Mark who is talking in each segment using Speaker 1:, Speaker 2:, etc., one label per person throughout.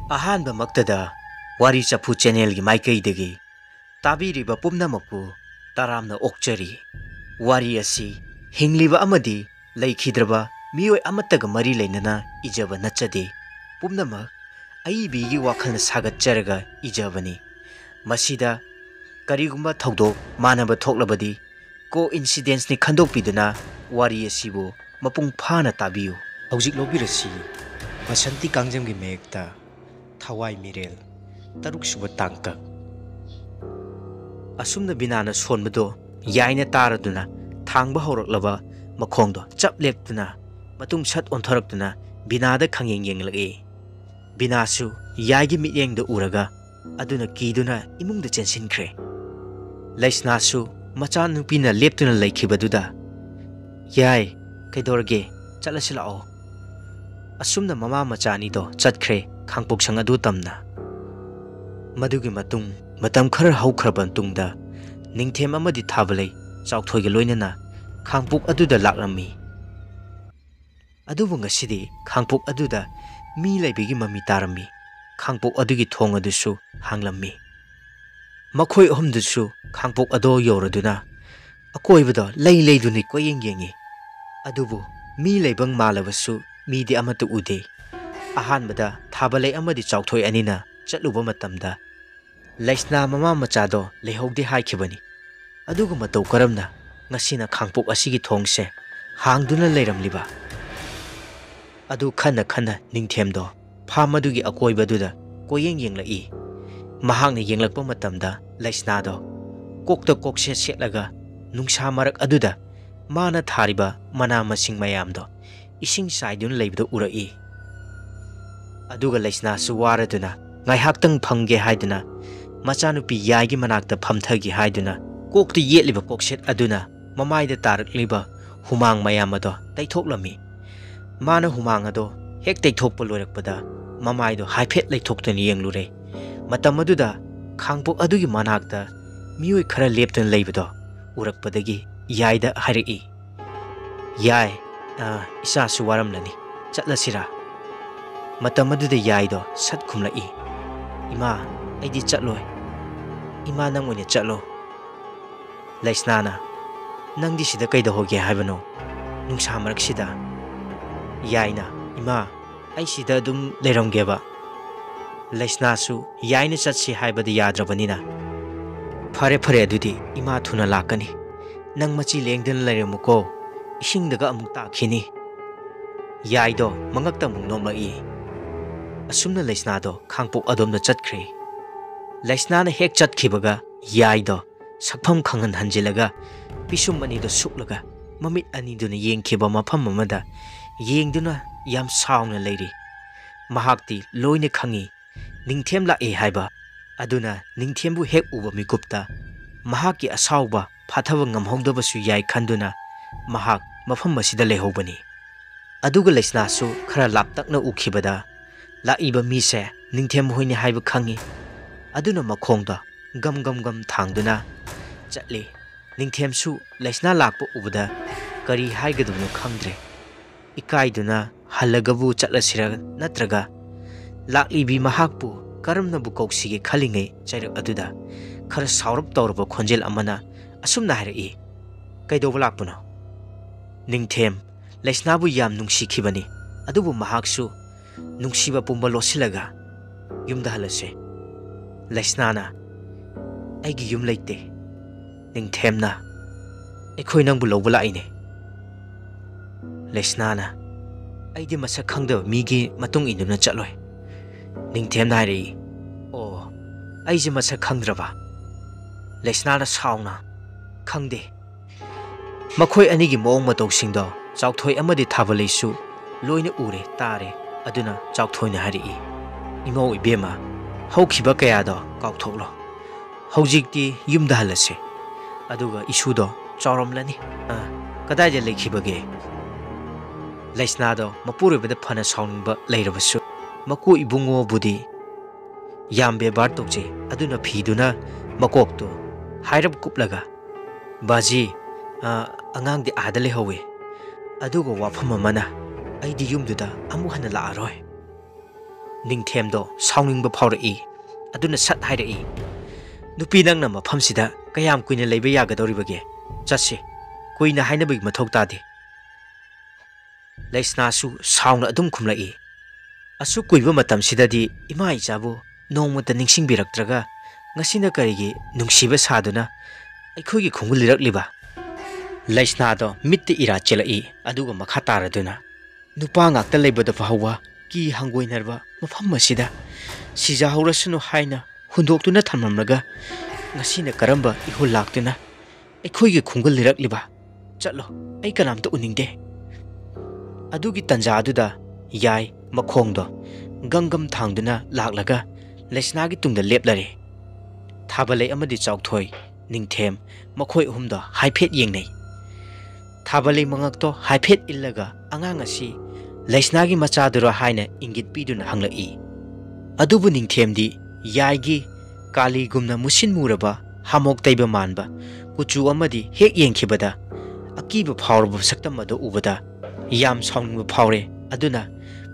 Speaker 1: ꯑꯍꯥꯟꯕ ꯃꯛꯇꯗ ꯋꯥꯔꯤ ꯆꯐꯨ ꯆꯦꯅꯦꯜꯒꯤ ꯃꯥꯏꯀꯩꯗꯒꯤ ꯇꯥꯕꯤꯔꯤꯕ ꯄꯨꯝꯅꯃꯛꯄꯨ ꯇꯔꯥꯝꯅ ꯑꯣꯛꯆꯔꯤ꯫ ꯋꯥꯔꯤ ꯑꯁꯤ ꯍꯤꯡꯂꯤꯕ ꯑꯃꯗꯤ ꯂꯩꯈꯤꯗ꯭ꯔꯕ ꯃꯤꯑꯣꯏ ꯑꯃꯠꯇꯒ ꯃꯔꯤ ꯂꯩꯅꯅ ꯏꯖꯕ ꯅꯠꯆꯗꯦ꯫ ꯄꯨꯝꯅꯃꯛ ꯑꯏꯕꯤꯒꯤ ꯋꯥꯈꯜꯅ ꯁꯥꯒꯠꯆꯔꯒ ꯏꯖꯕꯅꯤ꯫ ꯃꯁꯤꯗ ꯀꯔꯤꯒꯨꯝꯕ ꯊꯧꯗꯣꯛ ꯃꯥꯟꯅꯕ ꯊꯣꯛꯂꯕꯗꯤ ꯀꯣꯏꯟꯁꯤꯗꯦꯟꯁꯅꯤ ꯈꯟꯗꯣꯛꯄꯤꯗꯨꯅ ꯋꯥꯔꯤ ꯑꯁꯤꯕꯨ ꯃꯄꯨꯡ ꯐꯥꯅ ꯇꯥꯕꯤꯌꯨ꯫ ꯍꯧꯖꯤꯛ ꯂꯧꯕꯤꯔꯁꯤ ꯕꯁꯟꯇꯤ ꯀꯥꯡꯖꯝꯒꯤ ꯃꯌꯦꯛꯇ ꯊꯋꯥꯏ ꯃꯤꯔꯦꯜ ꯇꯔꯨꯛꯁꯨꯕ ꯇꯥꯡꯀꯛ꯫ ꯑꯁꯨꯝꯅ ꯕꯤꯅꯥꯅ ꯁꯣꯟꯕꯗꯣ ꯌꯥꯏꯅ ꯇꯥꯔꯗꯨꯅ ꯊꯥꯡꯕ ꯍꯧꯔꯛꯂꯕ ꯃꯈꯣꯡꯗꯣ ꯆꯞ ꯂꯦꯞꯇꯨꯅ ꯃꯇꯨꯡ ꯁꯠ ꯑꯣꯟꯊꯣꯔꯛꯇꯨꯅ ꯕꯤꯅꯥꯗ ꯈꯪꯌꯦꯡ ꯌꯦꯡꯂꯛꯏ꯫ ꯕꯤꯅꯥꯁꯨ ꯌꯥꯏꯒꯤ ꯃꯤꯠꯌꯦꯡꯗ ꯎꯔꯒ ꯑꯗꯨꯅ ꯀꯤꯗꯨꯅ ꯏꯃꯨꯡꯗ ꯆꯦꯟꯁꯤꯟꯈ꯭ꯔꯦ꯫ ꯂꯩꯁꯅꯥꯁꯨ ꯃꯆꯥꯅꯨꯄꯤꯅ ꯂꯦꯞꯇꯨꯅ ꯂꯩꯈꯤꯕꯗꯨꯗ ꯌꯥꯏ ꯀꯩꯗꯧꯔꯒꯦ ꯆꯠꯂꯁꯤ ꯂꯥꯛꯑꯣ꯫ ꯑꯁꯨꯝꯅ ꯃꯃꯥ ꯃꯆꯥ ꯑꯅꯤꯗꯣ ꯆꯠꯈ꯭ꯔꯦ ꯈꯥꯡꯄꯣꯛꯁꯪ ꯑꯗꯨ ꯇꯝꯅ꯫ ꯃꯗꯨꯒꯤ ꯃꯇꯨꯡ ꯃꯇꯝ ꯈꯔ ꯍꯧꯈ꯭ꯔꯕ ꯃꯇꯨꯡꯗ ꯅꯤꯡꯊꯦꯝ ꯑꯃꯗꯤ ꯊꯥꯕꯂꯩ ꯆꯥꯎꯊꯣꯏꯒ ꯂꯣꯏꯅꯅ ꯈꯥꯡꯄꯣꯛ ꯑꯗꯨꯗ ꯂꯥꯛꯂꯝꯃꯤ꯫ ꯑꯗꯨꯕꯨ ꯉꯁꯤꯗꯤ ꯈꯥꯡꯄꯣꯛ ꯑꯗꯨꯗ ꯃꯤ ꯂꯩꯕꯒꯤ ꯃꯃꯤ ꯇꯥꯔꯝꯃꯤ꯫ ꯈꯥꯡꯄꯣꯛ ꯑꯗꯨꯒꯤ ꯊꯣꯡ ꯑꯗꯨꯁꯨ ꯍꯥꯡꯂꯝꯃꯤ꯫ ꯃꯈꯣꯏ ꯑꯍꯨꯝꯗꯨꯁꯨ ꯈꯥꯡꯄꯣꯛ ꯑꯗꯣ ꯌꯧꯔꯗꯨꯅ ꯑꯀꯣꯏꯕꯗ ꯂꯩꯗꯨꯅ ꯀꯣꯏꯌꯦꯡ ꯌꯦꯡꯉꯤ꯫ ꯑꯗꯨꯕꯨ ꯃꯤ ꯂꯩꯕꯪ ꯃꯥꯜꯂꯕꯁꯨ ꯃꯤꯗꯤ ꯑꯃꯠꯇ ꯎꯗꯦ꯫ ꯑꯍꯥꯟꯕꯗ ꯊꯥꯕꯂꯩ ꯑꯃꯗꯤ ꯆꯥꯎꯊꯣꯏ ꯑꯅꯤꯅ ꯆꯠꯂꯨꯕ ꯃꯇꯝꯗ ꯂꯩꯁꯅꯥ ꯃꯃꯥ ꯃꯆꯥꯗꯣ ꯂꯩꯍꯧꯗꯦ ꯍꯥꯏꯈꯤꯕꯅꯤ꯫ ꯑꯗꯨꯒ ꯃꯇꯧ ꯀꯔꯝꯅ ꯉꯁꯤꯅ ꯈꯥꯡꯄꯣꯛ ꯑꯁꯤꯒꯤ ꯊꯣꯡꯁꯦ ꯍꯥꯡꯗꯨꯅ ꯂꯩꯔꯝꯂꯤꯕ? ꯑꯗꯨ ꯈꯟꯅ ꯈꯟꯅ ꯅꯤꯡꯊꯦꯝꯗꯣ ꯐꯥꯝ ꯑꯗꯨꯒꯤ ꯑꯀꯣꯏꯕꯗꯨꯗ ꯀꯣꯏꯌꯦꯡ ꯌꯦꯡꯂꯛꯏ꯫ ꯃꯍꯥꯛꯅ ꯌꯦꯡꯂꯛꯄ ꯃꯇꯝꯗ ꯂꯩꯁꯅꯥꯗꯣ ꯀꯣꯛꯇ ꯀꯣꯛꯁꯦꯠ ꯁꯦꯠꯂꯒ ꯅꯨꯡꯁꯥ ꯃꯔꯛ ꯑꯗꯨꯗ ꯃꯥꯅ ꯊꯥꯔꯤꯕ ꯃꯅꯥ ꯃꯁꯤꯡ ꯃꯌꯥꯝꯗꯣ ꯏꯁꯤꯡ ꯆꯥꯏꯗꯨꯅ ꯂꯩꯕꯗꯨ ꯎꯔꯛꯏ꯫ ꯑꯗꯨꯒ ꯂꯩꯁꯅꯥꯁꯨ ꯋꯥꯔꯗꯨꯅ ꯉꯥꯏꯍꯥꯛꯇꯪ ꯐꯝꯒꯦ ꯍꯥꯏꯗꯨꯅ ꯃꯆꯥꯅꯨꯄꯤ ꯌꯥꯏꯒꯤ ꯃꯅꯥꯛꯇ ꯐꯝꯊꯒꯦ ꯍꯥꯏꯗꯨꯅ ꯀꯣꯛꯇ ꯌꯦꯠꯂꯤꯕ ꯀꯣꯛꯁꯦꯠ ꯑꯗꯨꯅ ꯃꯃꯥꯏꯗ ꯇꯥꯔꯛꯂꯤꯕ ꯍꯨꯃꯥꯡ ꯃꯌꯥꯝ ꯑꯗꯣ ꯇꯩꯊꯣꯛꯂꯝꯃꯤ꯫ ꯃꯥꯅ ꯍꯨꯃꯥꯡ ꯑꯗꯣ ꯍꯦꯛ ꯇꯩꯊꯣꯛꯄ ꯂꯣꯏꯔꯛꯄꯗ ꯃꯃꯥꯏꯗꯣ ꯍꯥꯏꯐꯦꯠ ꯂꯩꯊꯣꯛꯇꯨꯅ ꯌꯦꯡꯂꯨꯔꯦ꯫ ꯃꯇꯝ ꯑꯗꯨꯗ ꯈꯥꯡꯄꯣꯛ ꯑꯗꯨꯒꯤ ꯃꯅꯥꯛꯇ ꯃꯤꯑꯣꯏ ꯈꯔ ꯂꯦꯞꯇꯨꯅ ꯂꯩꯕꯗꯣ ꯎꯔꯛꯄꯗꯒꯤ ꯌꯥꯏꯗ ꯍꯥꯏꯔꯛꯏ, ꯌꯥꯏ ꯏꯆꯥꯁꯨ ꯋꯥꯔꯝꯂꯅꯤ ꯆꯠꯂꯁꯤꯔꯥ? ꯃꯇꯝ ꯑꯗꯨꯗ ꯌꯥꯏꯗꯣ ꯁꯠ ꯈꯨꯝꯂꯛꯏ, ꯏꯃꯥ ꯑꯩꯗꯤ ꯆꯠꯂꯣꯏ, ꯏꯃꯥ ꯅꯪ ꯑꯣꯏꯅ ꯆꯠꯂꯣ꯫ ꯂꯩꯁꯅꯥꯅ ꯅꯪꯗꯤ ꯁꯤꯗ ꯀꯩꯗꯧꯍꯧꯒꯦ ꯍꯥꯏꯕꯅꯣ ꯅꯨꯡꯁꯥ ꯃꯔꯛꯁꯤꯗ? ꯌꯥꯏꯅ ꯏꯃꯥ ꯑꯩ ꯁꯤꯗ ꯑꯗꯨꯝ ꯂꯩꯔꯝꯒꯦꯕ꯫ ꯂꯩꯁꯅꯥꯁꯨ ꯌꯥꯏꯅ ꯆꯠꯁꯤ ꯍꯥꯏꯕꯗꯤ ꯌꯥꯗ꯭ꯔꯕꯅꯤꯅ ꯐꯔꯦ ꯐꯔꯦ ꯑꯗꯨꯗꯤ ꯏꯃꯥ ꯊꯨꯅ ꯂꯥꯛꯀꯅꯤ, ꯅꯪ ꯃꯆꯤ ꯂꯦꯡꯗꯅ ꯂꯩꯔꯝꯃꯨꯀꯣ, ꯏꯁꯤꯡꯗꯒ ꯑꯃꯨꯛ ꯇꯥꯈꯤꯅꯤ꯫ ꯌꯥꯏꯗꯣ ꯃꯉꯛꯇ ꯑꯃꯨꯛ ꯅꯣꯝꯂꯛꯏ꯫ ꯑꯁꯨꯝꯅ ꯂꯩꯁꯅꯥꯗꯣ ꯈꯥꯡꯄꯣꯛ ꯑꯗꯣꯝꯗ ꯆꯠꯈ꯭ꯔꯦ꯫ ꯂꯩꯁꯅꯥꯅ ꯍꯦꯛ ꯆꯠꯈꯤꯕꯒ ꯌꯥꯏꯗꯣ ꯁꯛꯐꯝ ꯈꯪꯍꯟ ꯍꯟꯖꯤꯜꯂꯒ ꯄꯤꯁꯨꯝ ꯑꯅꯤꯗꯣ ꯁꯨꯛꯂꯒ ꯃꯃꯤꯠ ꯑꯅꯤꯗꯨꯅ ꯌꯦꯡꯈꯤꯕ ꯃꯐꯝ ꯑꯃꯗ ꯌꯦꯡꯗꯨꯅ ꯌꯥꯝ ꯁꯥꯎꯅ ꯂꯩꯔꯤ꯫ ꯃꯍꯥꯛꯇꯤ ꯂꯣꯏꯅ ꯈꯪꯏ ꯅꯤꯡꯊꯦꯝ ꯂꯥꯛꯑꯦ ꯍꯥꯏꯕ꯫ ꯑꯗꯨꯅ ꯅꯤꯡꯊꯦꯝꯕꯨ ꯍꯦꯛ ꯎꯕ ꯃꯤꯀꯨꯞꯇ ꯃꯍꯥꯛꯀꯤ ꯑꯁꯥꯎꯕ ꯐꯥꯊꯕ ꯉꯝꯍꯧꯗꯕꯁꯨ ꯌꯥꯏ ꯈꯟꯗꯨꯅ ꯃꯍꯥꯛ ꯃꯐꯝ ꯑꯁꯤꯗ ꯂꯩꯍꯧꯕꯅꯤ꯫ ꯑꯗꯨꯒ ꯂꯩꯁꯅꯥꯁꯨ ꯈꯔ ꯂꯥꯞꯇꯛꯅ ꯎꯈꯤꯕꯗ ꯂꯥꯛꯏꯕ ꯃꯤꯁꯦ ꯅꯤꯡꯊꯦꯝ ꯍꯣꯏꯅꯤ ꯍꯥꯏꯕ ꯈꯪꯏ꯫ ꯑꯗꯨꯅ ꯃꯈꯣꯡꯗ ꯒꯝ ꯒꯝ ꯒꯝ ꯊꯥꯡꯗꯨꯅ ꯆꯠꯂꯤ꯫ ꯅꯤꯡꯊꯦꯝꯁꯨ ꯂꯩꯁꯅꯥ ꯂꯥꯛꯄ ꯎꯕꯗ ꯀꯔꯤ ꯍꯥꯏꯒꯗꯕꯅꯣ ꯈꯪꯗ꯭ꯔꯦ꯫ ꯏꯀꯥꯏꯗꯨꯅ ꯍꯜꯂꯒꯕꯨ ꯆꯠꯂꯁꯤꯔ ꯅꯠꯇ꯭ꯔꯒ ꯂꯥꯛꯂꯤꯕꯤ ꯃꯍꯥꯛꯄꯨ ꯀꯔꯝꯅꯕꯨ ꯀꯧꯁꯤꯒꯦ ꯈꯜꯂꯤꯉꯩ ꯆꯩꯔꯛ ꯑꯗꯨꯗ ꯈꯔ ꯁꯥꯎꯔꯞ ꯇꯧꯔꯕ ꯈꯣꯟꯖꯦꯜ ꯑꯃꯅ ꯑꯁꯨꯝꯅ ꯍꯥꯏꯔꯛꯏ, ꯀꯩꯗꯧꯕ ꯂꯥꯛꯄꯅꯣ? ꯅꯤꯡꯊꯦꯝ ꯂꯩꯁꯅꯥꯕꯨ ꯌꯥꯝ ꯅꯨꯡꯁꯤꯈꯤꯕꯅꯤ, ꯑꯗꯨꯕꯨ ꯃꯍꯥꯛꯁꯨ ꯅꯨꯡꯁꯤꯕ ꯄꯨꯝꯕ ꯂꯣꯠꯁꯤꯜꯂꯒ ꯌꯨꯝꯗ ꯍꯜꯂꯁꯦ꯫ ꯂꯩꯁꯅꯥꯅ ꯑꯩꯒꯤ ꯌꯨꯝ ꯂꯩꯇꯦ, ꯅꯤꯡꯊꯦꯝꯅ ꯑꯩꯈꯣꯏ ꯅꯪꯕꯨ ꯂꯧꯕ ꯂꯥꯛꯏꯅꯦ꯫ ꯂꯩꯁꯅꯥꯅ ꯑꯩꯗꯤ ꯃꯁꯛ ꯈꯪꯗꯕ ꯃꯤꯒꯤ ꯃꯇꯨꯡ ꯏꯟꯗꯨꯅ ꯆꯠꯂꯣꯏ꯫ ꯅꯤꯡꯊꯦꯝꯅ ꯍꯥꯏꯔꯛꯏ, ꯑꯣ ꯑꯩꯁꯦ ꯃꯁꯛ ꯈꯪꯗ꯭ꯔꯕ? ꯂꯩꯁꯅꯥꯅ ꯁꯥꯎꯅ ꯈꯪꯗꯦ꯫ ꯃꯈꯣꯏ ꯑꯅꯤꯒꯤ ꯃꯑꯣꯡ ꯃꯇꯧꯁꯤꯡꯗꯣ ꯆꯥꯎꯊꯣꯏ ꯑꯃꯗꯤ ꯊꯥꯕꯂꯩꯁꯨ ꯂꯣꯏꯅ ꯎꯔꯦ ꯇꯥꯔꯦ꯫ ꯑꯗꯨꯅ ꯆꯥꯎꯊꯣꯏꯅ ꯍꯥꯏꯔꯛꯏ, ꯏꯃꯧ ꯏꯕꯦꯝꯃ ꯍꯧꯈꯤꯕ ꯀꯌꯥꯗꯣ ꯀꯥꯎꯊꯣꯛꯂꯣ, ꯍꯧꯖꯤꯛꯇꯤ ꯌꯨꯝꯗ ꯍꯜꯂꯁꯦ꯫ ꯑꯗꯨꯒ ꯏꯁꯨꯗꯣ ꯆꯥꯎꯔꯝꯂꯅꯤ, ꯀꯗꯥꯏꯗ ꯂꯩꯈꯤꯕꯒꯦ? ꯂꯩꯁꯅꯥꯗꯣ ꯃꯄꯨꯔꯣꯏꯕꯗ ꯐꯅ ꯁꯥꯎꯅꯤꯡꯕ ꯂꯩꯔꯕꯁꯨ ꯃꯀꯨ ꯏꯕꯨꯡꯉꯣꯕꯨꯗꯤ ꯌꯥꯝ ꯕꯦꯕꯥꯔ ꯇꯧꯖꯩ꯫ ꯑꯗꯨꯅ ꯐꯤꯗꯨꯅ ꯃꯀꯣꯛꯇꯨ ꯍꯥꯏꯔꯞ ꯀꯨꯞꯂꯒ, ꯕꯥꯖꯤ ꯑꯉꯥꯡꯗꯤ ꯑꯥꯗ ꯑꯗꯨꯒ ꯋꯥꯐꯝ ꯑꯃꯅ ꯑꯩꯗꯤ ꯌꯨꯝꯗꯨꯗ ꯑꯃꯨꯛ ꯍꯟꯅ ꯂꯥꯛꯑꯔꯣꯏ꯫ ꯅꯤꯡꯊꯦꯝꯗꯣ ꯁꯥꯎꯅꯤꯡꯕ ꯐꯥꯎꯔꯛꯏ ꯑꯗꯨꯅ ꯁꯠ ꯍꯥꯏꯔꯛꯏ ꯅꯨꯄꯤ ꯅꯪꯅ ꯃꯐꯝꯁꯤꯗ ꯀꯌꯥꯝ ꯀꯨꯏꯅ ꯂꯩꯕ ꯌꯥꯒꯗꯧꯔꯤꯕꯒꯦ ꯆꯠꯁꯤ ꯀꯨꯏꯅ ꯍꯥꯏꯅꯕꯒꯤ ꯃꯊꯧ ꯇꯥꯗꯦ ꯂꯩꯁꯅꯥꯁꯨ ꯁꯥꯎꯅ ꯑꯗꯨꯝ ꯈꯨꯝꯂꯛꯏ ꯑꯁꯨꯛ ꯀꯨꯏꯕ ꯃꯇꯝꯁꯤꯗꯗꯤ ꯏꯃꯥ ꯏꯆꯥꯕꯨ ꯅꯣꯡꯃꯇ ꯅꯤꯡꯁꯤꯡꯕꯤꯔꯛꯇ꯭ꯔꯒ ꯉꯁꯤꯅ ꯀꯔꯤꯒꯤ ꯅꯨꯡꯁꯤꯕ ꯁꯥꯗꯨꯅ ꯑꯩꯈꯣꯏꯒꯤ ꯈꯣꯡꯒꯨꯜ ꯂꯤꯔꯛꯂꯤꯕ ꯂꯩꯁꯅꯥꯗꯣ ꯃꯤꯠꯇ ꯏꯔꯥ ꯆꯦꯜꯂꯛꯏ ꯑꯗꯨꯒ ꯃꯈꯥ ꯇꯥꯔꯗꯨꯅ ꯅꯨꯄꯥ ꯉꯥꯛꯇ ꯂꯩꯕꯗ ꯐꯥꯎꯕ ꯀꯤ ꯍꯪꯒꯣꯏꯅꯔꯕ ꯃꯐꯝ ꯑꯁꯤꯗ ꯁꯤꯖꯍꯧꯔꯁꯅꯨ ꯍꯥꯏꯅ ꯍꯨꯟꯗꯣꯛꯇꯨꯅ ꯊꯝꯂꯝꯂꯒ ꯉꯁꯤꯅ ꯀꯔꯝꯕ ꯏꯍꯨꯜ ꯂꯥꯛꯇꯨꯅ ꯑꯩꯈꯣꯏꯒꯤ ꯈꯣꯡꯒꯨꯜ ꯂꯤꯔꯛꯂꯤꯕ ꯆꯠꯂꯣ ꯑꯩ ꯀꯅꯥꯝꯇ ꯎꯅꯤꯡꯗꯦ ꯑꯗꯨꯒꯤ ꯇꯟꯖꯥ ꯑꯗꯨꯗ ꯌꯥꯏ ꯃꯈꯣꯡꯗꯣ ꯒꯪꯒꯝ ꯊꯥꯡꯗꯨꯅ ꯂꯥꯛꯂꯒ ꯂꯩꯁꯅꯥꯒꯤ ꯇꯨꯡꯗ ꯂꯦꯞꯂꯔꯦ ꯊꯥꯕꯂꯩ ꯑꯃꯗꯤ ꯆꯥꯎꯊꯣꯏ ꯅꯤꯡꯊꯦꯝ ꯃꯈꯣꯏ ꯑꯍꯨꯝꯗꯣ ꯍꯥꯏꯐꯦꯠ ꯌꯦꯡꯅꯩ ꯊꯥꯕꯂꯩ ꯃꯉꯛꯇꯣ ꯍꯥꯏꯐꯦꯠ ꯏꯜꯂꯒ ꯑꯉꯥꯡ ꯑꯁꯤ ꯂꯩꯁꯅꯥꯒꯤ ꯃꯆꯥꯗꯨꯔꯣ ꯍꯥꯏꯅ ꯏꯪꯒꯤꯠ ꯄꯤꯗꯨꯅ ꯍꯪꯂꯛꯏ ꯑꯗꯨꯕꯨ ꯅꯤꯡꯊꯦꯝꯗꯤ ꯌꯥꯏꯒꯤ ꯀꯥꯂꯤꯒꯨꯝꯅ ꯃꯨꯁꯤꯟ ꯃꯨꯔꯕ ꯍꯥꯃꯣꯛ ꯇꯩꯕ ꯃꯥꯟꯕ ꯀꯨꯆꯨ ꯑꯃꯗꯤ ꯍꯦꯛ ꯌꯦꯡꯈꯤꯕꯗ ꯑꯀꯤꯕ ꯐꯥꯎꯔꯕ ꯁꯛꯇꯝ ꯑꯗꯨ ꯎꯕꯗ ꯌꯥꯝ ꯁꯥꯎꯅꯤꯡꯕ ꯐꯥꯎꯔꯦ ꯑꯗꯨꯅ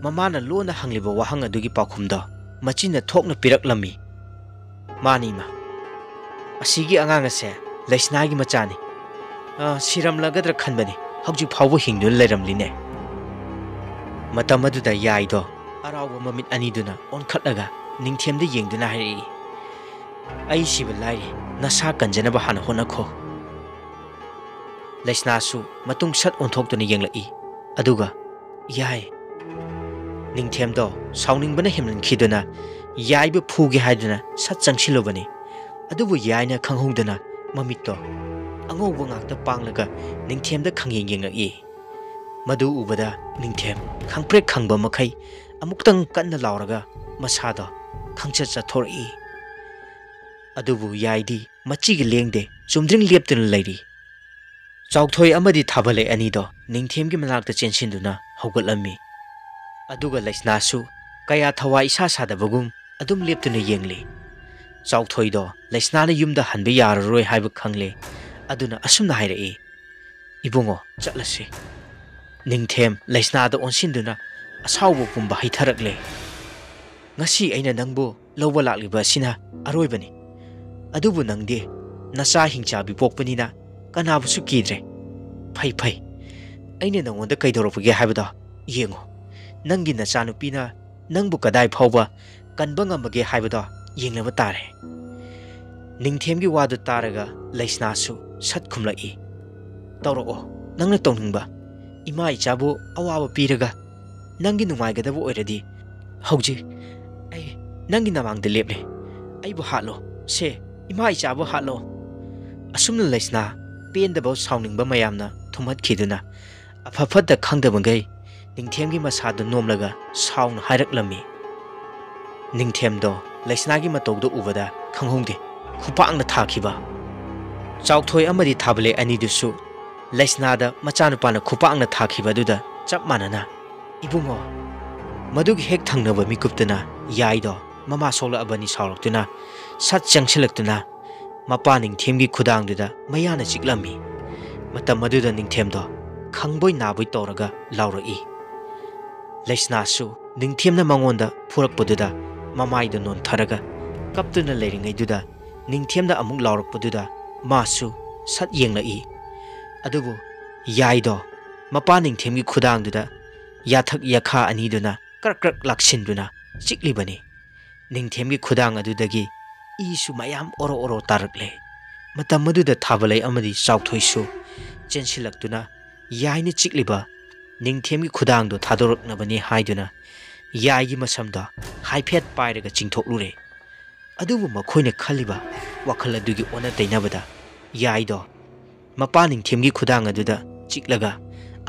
Speaker 1: ꯃꯃꯥꯅ ꯂꯣꯟꯅ ꯍꯪꯂꯤꯕ ꯋꯥꯍꯪ ꯑꯗꯨꯒꯤ ꯄꯥꯎꯈꯨꯝꯗꯣ ꯃꯆꯤꯟꯅ ꯊꯣꯛꯅ ꯄꯤꯔꯛꯂꯝꯃꯤ ꯃꯥꯅꯤ ꯏꯃꯥ ꯑꯁꯤꯒꯤ ꯑꯉꯥꯡ ꯑꯁꯦ ꯂꯩꯁꯅꯥꯒꯤ ꯃꯆꯥꯅꯤ ꯁꯤꯔꯝꯂꯒꯗ꯭ꯔ ꯈꯟꯕꯅꯤ ꯍꯧꯖꯤꯛ ꯐꯥꯎꯕ ꯍꯤꯡꯗꯨꯅ ꯂꯩꯔꯝꯂꯤꯅꯦ ꯃꯇꯝ ꯑꯗꯨꯗ ꯌꯥꯏꯗꯣ ꯑꯔꯥꯎꯕ ꯃꯃꯤꯠ ꯑꯅꯤꯗꯨꯅ ꯑꯣꯟꯈꯠꯂꯒ ꯅꯤꯡꯊꯦꯝꯗ ꯌꯦꯡꯗꯨꯅ ꯍꯥꯏꯔꯛꯏ ꯑꯩ ꯁꯤꯕ ꯂꯥꯏꯔꯤ ꯅꯁꯥ ꯀꯟꯖꯅꯕ ꯍꯥꯟꯅ ꯍꯣꯠꯅꯈꯣ ꯂꯩꯁꯅꯥꯁꯨ ꯃꯇꯨꯡ ꯁꯠ ꯑꯣꯟꯊꯣꯛꯇꯨꯅ ꯌꯦꯡꯂꯛꯏ ꯑꯗꯨꯒ ꯌꯥꯏ ꯅꯤꯡꯊꯦꯝꯗꯣ ꯁꯥꯎꯅꯤꯡꯕꯅ ꯍꯦꯟꯃꯟꯈꯤꯗꯨꯅ ꯌꯥꯏꯕ ꯐꯨꯒꯦ ꯍꯥꯏꯗꯨꯅ ꯁꯠ ꯆꯪꯁꯤꯜꯂꯨꯕꯅꯤ ꯑꯗꯨꯕꯨ ꯌꯥꯏꯅ ꯈꯪꯍꯧꯗꯅ ꯃꯃꯤꯠꯇꯣ ꯑꯉꯧꯕ ꯉꯥꯛꯇ ꯄꯥꯡꯂꯒ ꯅꯤꯡꯊꯦꯝꯗ ꯈꯪꯌꯦꯡ ꯌꯦꯡꯂꯛꯏ ꯃꯗꯨ ꯎꯕꯗ ꯅꯤꯡꯊꯦꯝ ꯈꯪꯄ꯭ꯔꯦꯛ ꯈꯪꯕ ꯃꯈꯩ ꯑꯃꯨꯛꯇꯪ ꯀꯟꯅ ꯂꯥꯎꯔꯒ ꯃꯁꯥꯗꯣ ꯈꯪꯆꯠ ꯆꯠꯊꯣꯔꯛꯏ ꯑꯗꯨꯕꯨ ꯌꯥꯏꯗꯤ ꯃꯆꯤꯒ ꯂꯦꯡꯗꯦ ꯆꯨꯝꯗ꯭ꯔꯤꯡ ꯂꯦꯞꯇꯨꯅ ꯂꯩꯔꯤ ꯆꯥꯎꯊꯣꯏ ꯑꯃꯗꯤ ꯊꯥꯕꯂꯩ ꯑꯅꯤꯗꯣ ꯅꯤꯡꯊꯦꯝꯒꯤ ꯃꯅꯥꯛꯇ ꯆꯦꯟꯁꯤꯟꯗꯨꯅ ꯍꯧꯒꯠꯂꯝꯃꯤ ꯑꯗꯨꯒ ꯂꯩꯁꯅꯥꯁꯨ ꯀꯌꯥ ꯊꯋꯥꯏ ꯏꯁꯥ ꯁꯥꯗꯕꯒꯨꯝ ꯑꯗꯨꯝ ꯂꯦꯞꯇꯨꯅ ꯌꯦꯡꯂꯤ ꯆꯥꯎꯊꯣꯏꯗꯣ ꯂꯩꯁꯅꯥꯅ ꯌꯨꯝꯗ ꯍꯟꯕ ꯌꯥꯔꯔꯣꯏ ꯍꯥꯏꯕ ꯈꯪꯂꯦ ꯑꯗꯨꯅ ꯑꯁꯨꯝꯅ ꯍꯥꯏꯔꯛꯏ ꯏꯕꯨꯡꯉꯣ ꯆꯠꯂꯁꯤ ꯅꯤꯡꯊꯦꯝ ꯂꯩꯁꯅꯥꯗ ꯑꯣꯟꯁꯤꯟꯗꯨꯅ ꯑꯁꯥꯎꯕ ꯄꯨꯝꯕ ꯍꯩꯊꯔꯛꯂꯦ ꯉꯁꯤ ꯑꯩꯅ ꯅꯪꯕꯨ ꯂꯧꯕ ꯂꯥꯛꯂꯤꯕ ꯑꯁꯤꯅ ꯑꯔꯣꯏꯕꯅꯤ ꯑꯗꯨꯕꯨ ꯅꯪꯗꯤ ꯅꯆꯥ ꯍꯤꯡꯆꯥꯕꯤ ꯄꯣꯛꯄꯅꯤꯅ ꯀꯅꯥꯕꯨꯁꯨ ꯀꯤꯗ꯭ꯔꯦ ꯐꯩ ꯐꯩ ꯑꯩꯅ ꯅꯪꯉꯣꯟꯗ ꯀꯩꯗꯧꯔꯛꯄꯒꯦ ꯍꯥꯏꯕꯗꯣ ꯌꯦꯡꯉꯣ ꯅꯪꯒꯤ ꯅꯆꯥꯅꯨꯄꯤꯅ ꯅꯪꯕꯨ ꯀꯗꯥꯏ ꯐꯥꯎꯕ ꯀꯟꯕ ꯉꯝꯕꯒꯦ ꯍꯥꯏꯕꯗꯣ ꯌꯦꯡꯂꯕ ꯇꯥꯔꯦ ꯅꯤꯡꯊꯦꯝꯒꯤ ꯋꯥꯗꯨ ꯇꯥꯔꯒ ꯂꯩꯁꯅꯥꯁꯨ ꯁꯠ ꯈꯨꯝꯂꯛꯏ ꯇꯧꯔꯛꯑꯣ ꯅꯪꯅ ꯇꯧꯅꯤꯡꯕ ꯏꯃꯥ ꯏꯆꯥꯕꯨ ꯑꯋꯥꯕ ꯄꯤꯔꯒ ꯅꯪꯒꯤ ꯅꯨꯡꯉꯥꯏꯒꯗꯕ ꯑꯣꯏꯔꯗꯤ ꯍꯧꯖꯤꯛ ꯑꯩ ꯅꯪꯒꯤ ꯅꯃꯥꯡꯗ ꯂꯦꯞꯂꯦ ꯑꯩꯕꯨ ꯍꯥꯠꯂꯣ ꯁꯦ ꯏꯃꯥ ꯏꯆꯥꯕꯨ ꯍꯥꯠꯂꯣ ꯑꯁꯨꯝꯅ ꯂꯩꯁꯅꯥ ꯄꯦꯟꯗꯕ ꯁꯥꯎꯅꯤꯡꯕ ꯃꯌꯥꯝꯅ ꯊꯨꯝꯍꯠꯈꯤꯗꯨꯅ ꯑꯐ ꯐꯠꯇ ꯈꯪꯗꯕꯈꯩ ꯅꯤꯡꯊꯦꯝꯒꯤ ꯃꯁꯥꯗ ꯅꯣꯝꯂꯒ ꯁꯥꯎꯅ ꯍꯥꯏꯔꯛꯂꯝꯃꯤ ꯅꯤꯡꯊꯦꯝꯗꯣ ꯂꯩꯁꯅꯥꯒꯤ ꯃꯇꯧꯗꯣ ꯎꯕꯗ ꯈꯪꯍꯧꯗꯦ ꯈꯨꯄꯥꯛꯅ ꯊꯥꯈꯤꯕ ꯆꯥꯎꯊꯣꯏ ꯑꯃꯗꯤ ꯊꯥꯕꯂꯩ ꯑꯅꯤꯗꯨꯁꯨ ꯂꯩꯁꯅꯥꯗ ꯃꯆꯥꯅꯨꯄꯥꯅ ꯈꯨꯄꯥꯛꯅ ꯊꯥꯈꯤꯕ ꯑꯗꯨꯗ ꯆꯞ ꯃꯥꯟꯅꯅ ꯏꯕꯨꯡꯉꯣ ꯃꯗꯨꯒꯤ ꯍꯦꯛ ꯊꯪꯅꯕ ꯃꯤꯀꯨꯞꯇꯨꯅ ꯌꯥꯏꯗꯣ ꯃꯃꯥ ꯁꯣꯛꯂꯛꯑꯕꯅꯤ ꯁꯥꯎꯔꯛꯇꯨꯅ ꯁꯠ ꯆꯪꯁꯤꯜꯂꯛꯇꯨꯅ ꯃꯄꯥ ꯅꯤꯡꯊꯦꯝꯒꯤ ꯈꯨꯗꯥꯡꯗꯨꯗ ꯃꯌꯥꯅ ꯆꯤꯛꯂꯝꯃꯤ ꯃꯇꯝ ꯑꯗꯨꯗ ꯅꯤꯡꯊꯦꯝꯗꯣ ꯈꯪꯕꯣꯏ ꯅꯥꯕꯣꯏ ꯇꯧꯔꯒ ꯂꯥꯎꯔꯛꯏ ꯂꯩꯁꯅꯥꯁꯨ ꯅꯤꯡꯊꯦꯝꯅ ꯃꯉꯣꯟꯗ ꯐꯨꯔꯛꯄꯗꯨꯗ ꯃꯃꯥꯏꯗ ꯅꯣꯟꯊꯔꯒ ꯀꯞꯇꯨꯅ ꯂꯩꯔꯤꯉꯩꯗꯨꯗ ꯅꯤꯡꯊꯦꯝꯅ ꯑꯃꯨꯛ ꯂꯥꯎꯔꯛꯄꯗꯨꯗ ꯃꯥꯁꯨ ꯁꯠ ꯌꯦꯡꯂꯛꯏ ꯑꯗꯨꯕꯨ ꯌꯥꯏꯗꯣ ꯃꯄꯥ ꯅꯤꯡꯊꯦꯝꯒꯤ ꯈꯨꯗꯥꯡꯗꯨꯗ ꯌꯥꯊꯛ ꯌꯥꯈꯥ ꯑꯅꯤꯗꯨꯅ ꯀ꯭ꯔꯛ ꯀ꯭ꯔꯛ ꯂꯥꯛꯁꯤꯟꯗꯨꯅ ꯆꯤꯛꯂꯤꯕꯅꯤ ꯅꯤꯡꯊꯦꯝꯒꯤ ꯈꯨꯗꯥꯡ ꯑꯗꯨꯗꯒꯤ ꯏꯁꯨ ꯃꯌꯥꯝ ꯑꯣꯔꯣ ꯑꯣꯔꯣ ꯇꯥꯔꯛꯂꯦ ꯃꯇꯝ ꯑꯗꯨꯗ ꯊꯥꯕꯂꯩ ꯑꯃꯗꯤ ꯆꯥꯎꯊꯣꯏꯁꯨ ꯆꯦꯟꯁꯤꯜꯂꯛꯇꯨꯅ ꯌꯥꯏꯅ ꯆꯤꯛꯂꯤꯕ ꯅꯤꯡꯊꯦꯝꯒꯤ ꯈꯨꯗꯥꯡꯗꯣ ꯊꯥꯗꯣꯔꯛꯅꯕꯅꯤ ꯍꯥꯏꯗꯨꯅ ꯌꯥꯏꯒꯤ ꯃꯁꯝꯗꯣ ꯍꯥꯏꯐꯦꯠ ꯄꯥꯏꯔꯒ ꯆꯤꯡꯊꯣꯛꯂꯨꯔꯦ ꯑꯗꯨꯕꯨ ꯃꯈꯣꯏꯅ ꯈꯜꯂꯤꯕ ꯋꯥꯈꯜ ꯑꯗꯨꯒꯤ ꯑꯣꯟꯅ ꯇꯩꯅꯕꯗ ꯌꯥꯏꯗꯣ ꯃꯄꯥ ꯅꯤꯡꯊꯦꯝꯒꯤ ꯈꯨꯗꯥꯡ ꯑꯗꯨꯗ ꯆꯤꯛꯂꯒ